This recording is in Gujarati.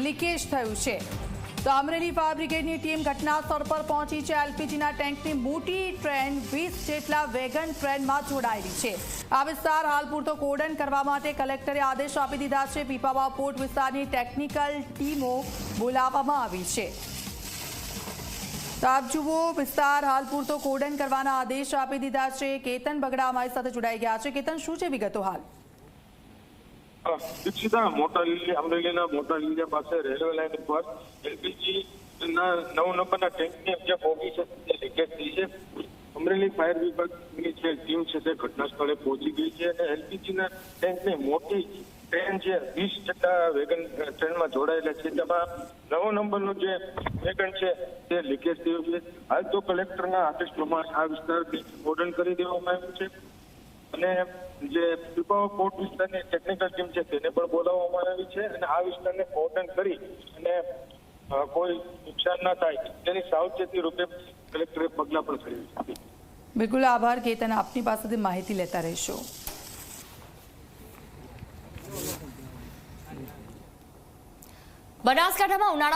લીકેજ થયું છે। તો અમરેલી ફાયર બ્રિગેડની ટીમ ઘટના સ્થળ પર પહોંચી છે। એલપીજીના ટેન્કની મોટી ટ્રેન 20 જેટલા વેગન ટ્રેનમાં જોડાયેલી છે। આ વિસ્તાર હાલ પૂરતો કોર્ડન કરવા માટે કલેક્ટરે આદેશ આપી દીધા છે। પીપાવાવ પોર્ટ વિસ્તારની ટેકનિકલ ટીમો બોલાવવામાં આવી છે। તો આપ જુઓ, વિસ્તાર હાલ પૂરતો કોર્ડન કરવાના આદેશ આપી દીધા છે। કેતન બગડા અમારી સાથે જોડાઈ ગયા છે। કેતન, શું છે વિગતો હાલ? દીક્ષિતા, મોટા લીલિયા, અમરેલીના મોટા લીલિયા પાસે રેલવે લાઈન ઉપર એલપીજી ના 9 નંબરના ટેન્કની જે બોગી છે તે લીકેજ થઈ છે। અમરેલી ફાયર વિભાગની જે ટીમ છે તે ઘટના સ્થળે પહોંચી ગઈ છે અને એલપીજીના ટેન્કની મોટી ટ્રેન છે 20 જેટલા વેગન ટ્રેનમાં જોડાયેલા છે, તેમાં 9 નંબરનું જે વેગન છે તે લીકેજ થયું છે। હાલ તો કલેક્ટરના આદેશ પ્રમાણે આ વિસ્તારને કોર્ડન કરી દેવામાં આવ્યું છે અને જે પીપાવાવ પોર્ટ વિસ્તારની ટેકનિકલ ટીમ છે તેને પણ બોલાવવામાં આવી છે અને આ વિસ્તારને કોર્ડન કરી અને કોઈ નુકસાન ના થાય તેની સાવચેતી રૂપે કલેક્ટરે પગલાં પણ કર્યું છે। બિલકુલ આભાર કેતન, આપની પાસેથી માહિતી લેતા રહેશો। બનાસકાંઠામાં ઉનાળા